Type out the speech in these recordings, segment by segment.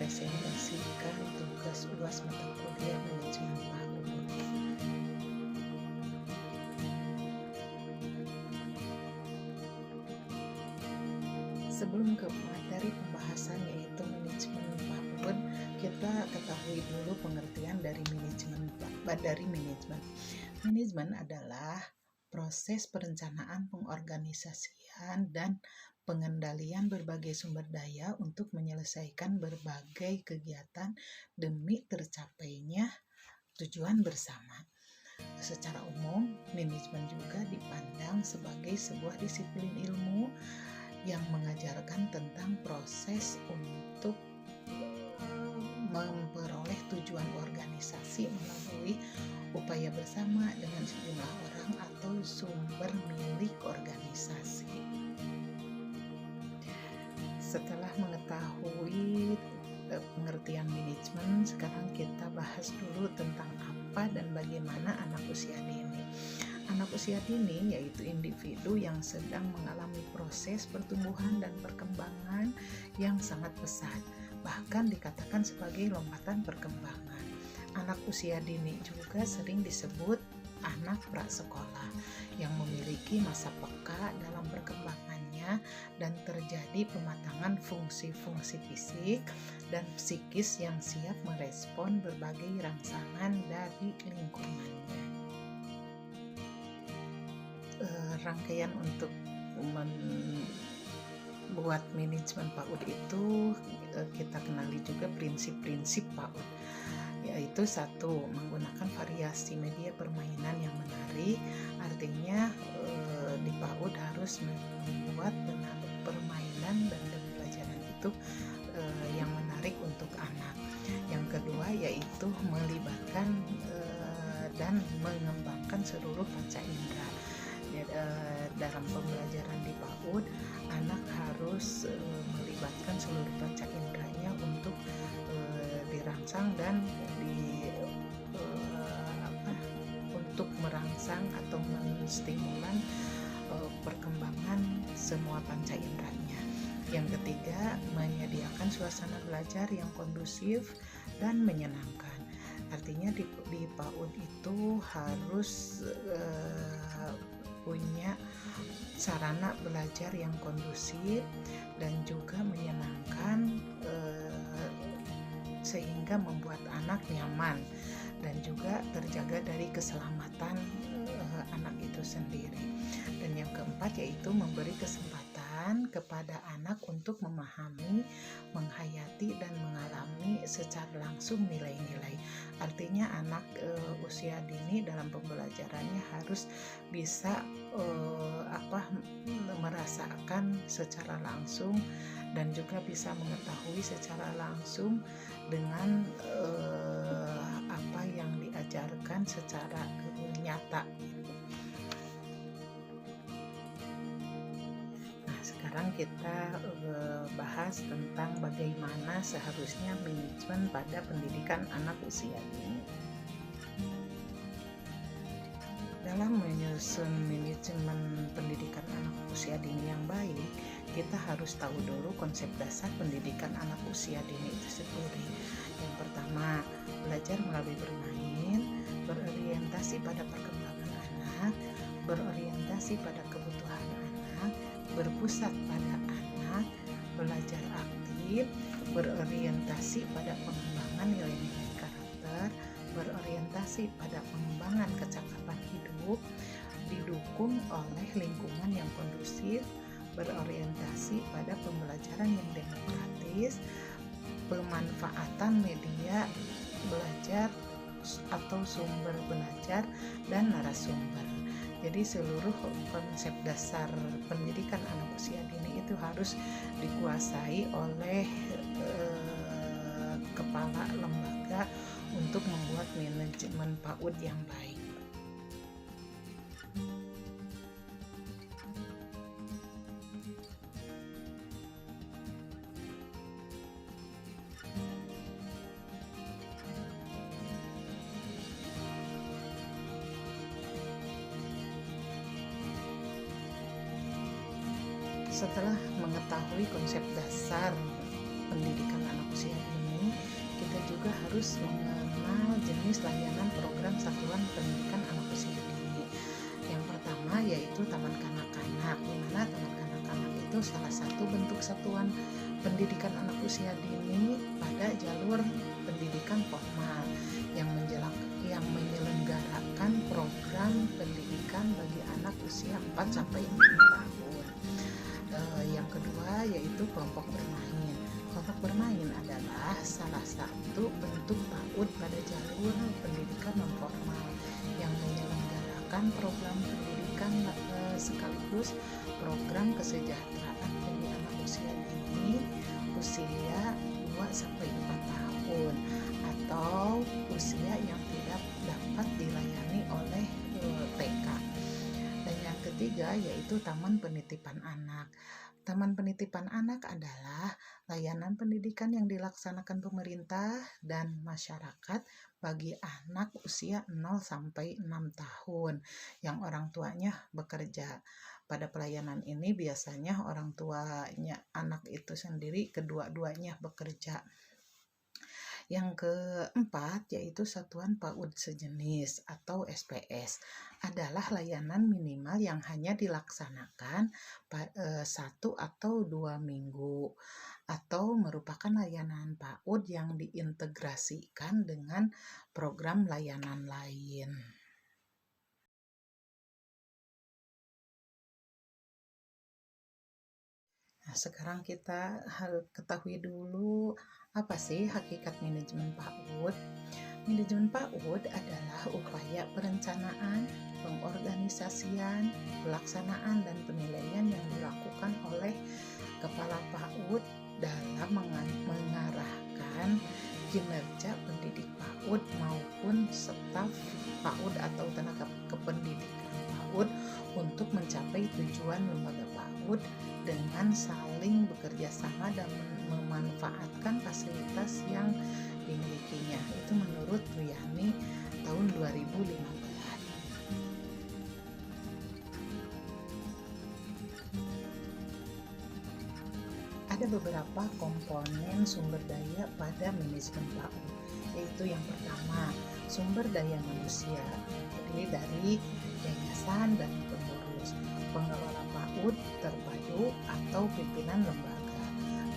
mempresentasikan tugas UAS mata kuliah manajemen PAUD. Sebelum ke materi pembahasan yaitu manajemen PAUD, kita ketahui dulu pengertian dari manajemen. Manajemen adalah proses perencanaan, pengorganisasian, dan pengendalian berbagai sumber daya untuk menyelesaikan berbagai kegiatan demi tercapainya tujuan bersama. Secara umum, manajemen juga dipandang sebagai sebuah disiplin ilmu yang mengajarkan tentang proses untuk memperoleh tujuan organisasi melalui upaya bersama dengan sejumlah orang atau sumber milik organisasi. Setelah mengetahui pengertian manajemen, sekarang kita bahas dulu tentang apa dan bagaimana anak usia dini. Anak usia dini yaitu individu yang sedang mengalami proses pertumbuhan dan perkembangan yang sangat pesat, bahkan dikatakan sebagai lompatan perkembangan. Anak usia dini juga sering disebut anak prasekolah yang memiliki masa peka dalam perkembangannya dan terjadi pematangan fungsi-fungsi fisik dan psikis yang siap merespon berbagai rangsangan dari lingkungannya. Rangkaian untuk membuat manajemen PAUD itu kita kenali juga prinsip-prinsip PAUD, yaitu satu, menggunakan variasi media permainan yang menarik. Artinya di PAUD harus membuat permainan dan pembelajaran itu yang menarik untuk anak. Yang kedua yaitu melibatkan dan mengembangkan seluruh panca indera. Dalam pembelajaran di PAUD, anak harus melibatkan seluruh panca inderanya untuk dirangsang dan untuk merangsang atau menstimulan perkembangan semua panca inderanya. Yang ketiga, menyediakan suasana belajar yang kondusif dan menyenangkan. Artinya di PAUD itu harus punya sarana belajar yang kondusif dan juga menyenangkan, sehingga membuat anak nyaman dan juga terjaga dari keselamatan anak itu sendiri. Dan yang keempat yaitu memberi kesempatan kepada anak untuk memahami, menghayati dan mengalami secara langsung nilai-nilai. Artinya anak usia dini dalam pembelajarannya harus bisa merasakan secara langsung dan juga bisa mengetahui secara langsung dengan apa yang diajarkan secara nyata. Nah, sekarang kita bahas tentang bagaimana seharusnya manajemen pada pendidikan anak usia dini. Dalam menyusun manajemen pendidikan anak usia dini yang baik, kita harus tahu dulu konsep dasar pendidikan anak usia dini itu sendiri. Yang pertama, belajar melalui bermain, berorientasi pada perkembangan anak, berorientasi pada kebutuhan anak, berpusat pada anak, belajar aktif, berorientasi pada pengembangan nilai-nilai karakter, berorientasi pada pengembangan kecakapan hidup, didukung oleh lingkungan yang kondusif, berorientasi pada pembelajaran yang demokratis, pemanfaatan media belajar atau sumber belajar dan narasumber. Jadi seluruh konsep dasar pendidikan anak usia dini itu harus dikuasai oleh kepala lembaga untuk membuat manajemen PAUD yang baik. Setelah mengetahui konsep dasar pendidikan anak usia dini, harus mengenal jenis layanan program satuan pendidikan anak usia dini. Yang pertama yaitu taman kanak-kanak, di mana taman kanak-kanak itu salah satu bentuk satuan pendidikan anak usia dini pada jalur pendidikan formal yang menyelenggarakan program pendidikan bagi anak usia 4 sampai 6 tahun. Yang kedua yaitu kelompok bermain. Kelompok bermain adalah salah satu bentuk PAUD pada jalur pendidikan non formal yang menyelenggarakan program pendidikan sekaligus program kesejahteraan bagi anak usia dini usia 2 sampai 4 tahun atau usia yang tidak dapat dilayani oleh TK. Dan yang ketiga yaitu taman penitipan anak. Taman penitipan anak adalah layanan pendidikan yang dilaksanakan pemerintah dan masyarakat bagi anak usia 0 sampai 6 tahun yang orang tuanya bekerja. Pada pelayanan ini biasanya orang tuanya anak itu sendiri kedua-duanya bekerja. Yang keempat yaitu Satuan PAUD Sejenis atau SPS adalah layanan minimal yang hanya dilaksanakan 1 atau 2 minggu atau merupakan layanan PAUD yang diintegrasikan dengan program layanan lain. Nah, sekarang kita harus ketahui dulu apa sih hakikat manajemen PAUD. Manajemen PAUD adalah upaya perencanaan, pengorganisasian, pelaksanaan, dan penilaian yang dilakukan oleh Kepala PAUD dalam mengarahkan kinerja pendidik PAUD maupun staf PAUD atau tenaga kependidikan PAUD untuk mencapai tujuan lembaga PAUD dengan saling bekerja sama dan memanfaatkan fasilitas yang dimilikinya. Itu menurut Ruyani tahun 2015. Ada beberapa komponen sumber daya pada manajemen PAUD, yaitu yang pertama, sumber daya manusia, terdiri dari yayasan dan pengurus, pengelola PAUD terpadu atau pimpinan lembaga,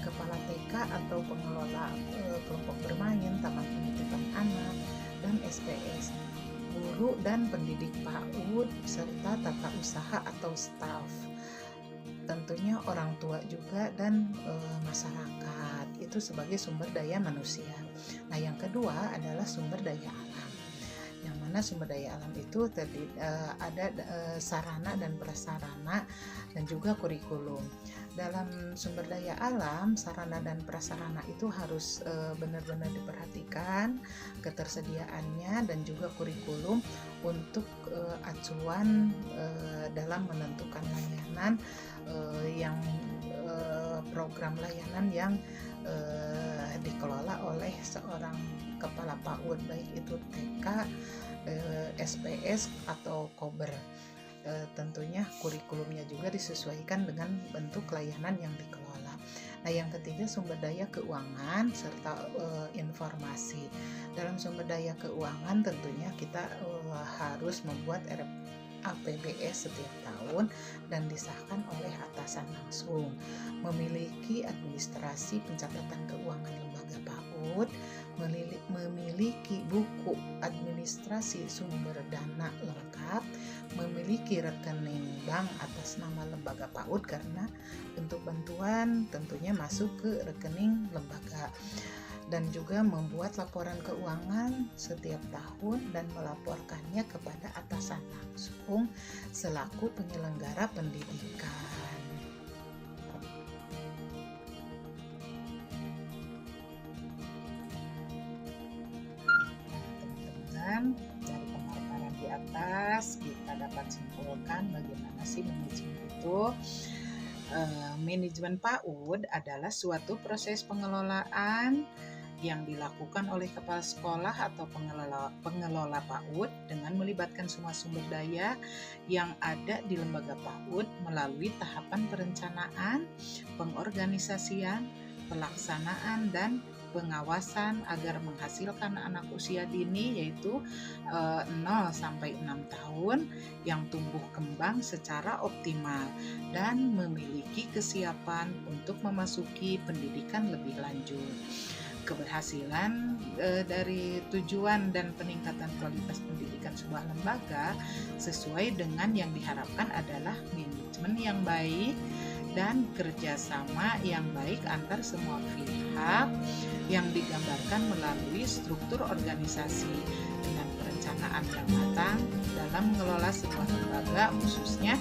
kepala TK atau pengelola kelompok bermain, taman penitipan anak, dan SPS, guru dan pendidik PAUD, serta tata usaha atau staf. Tentunya orang tua juga dan masyarakat itu sebagai sumber daya manusia. Nah, yang kedua adalah sumber daya alam. Yang mana sumber daya alam itu ada sarana dan prasarana dan juga kurikulum. Dalam sumber daya alam, sarana dan prasarana itu harus benar-benar diperhatikan ketersediaannya dan juga kurikulum untuk acuan dalam menentukan layanan yang program layanan yang dikelola oleh seorang kepala PAUD, baik itu TK, SPS atau Kober. Tentunya kurikulumnya juga disesuaikan dengan bentuk layanan yang dikelola. Nah, yang ketiga sumber daya keuangan serta informasi. Dalam sumber daya keuangan tentunya kita harus membuat APBS setiap tahun dan disahkan oleh atasan langsung, memiliki administrasi pencatatan keuangan lembaga PAUD, memiliki buku administrasi sumber dana lengkap, memiliki rekening bank atas nama lembaga PAUD karena bentuk bantuan tentunya masuk ke rekening lembaga, dan juga membuat laporan keuangan setiap tahun dan melaporkannya kepada atasan langsung selaku penyelenggara pendidikan. Teman-teman, dari pemaparan di atas kita dapat simpulkan bagaimana sih manajemen itu. Manajemen PAUD adalah suatu proses pengelolaan yang dilakukan oleh kepala sekolah atau pengelola PAUD dengan melibatkan semua sumber daya yang ada di lembaga PAUD melalui tahapan perencanaan, pengorganisasian, pelaksanaan, dan pengawasan agar menghasilkan anak usia dini, yaitu 0 sampai 6 tahun yang tumbuh kembang secara optimal dan memiliki kesiapan untuk memasuki pendidikan lebih lanjut. Keberhasilan dari tujuan dan peningkatan kualitas pendidikan sebuah lembaga sesuai dengan yang diharapkan adalah manajemen yang baik dan kerjasama yang baik antar semua pihak yang digambarkan melalui struktur organisasi dengan perencanaan yang matang dalam mengelola sebuah lembaga, khususnya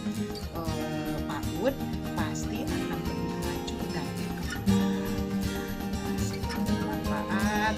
PAUD, pasti akan lebih maju dan bermanfaat.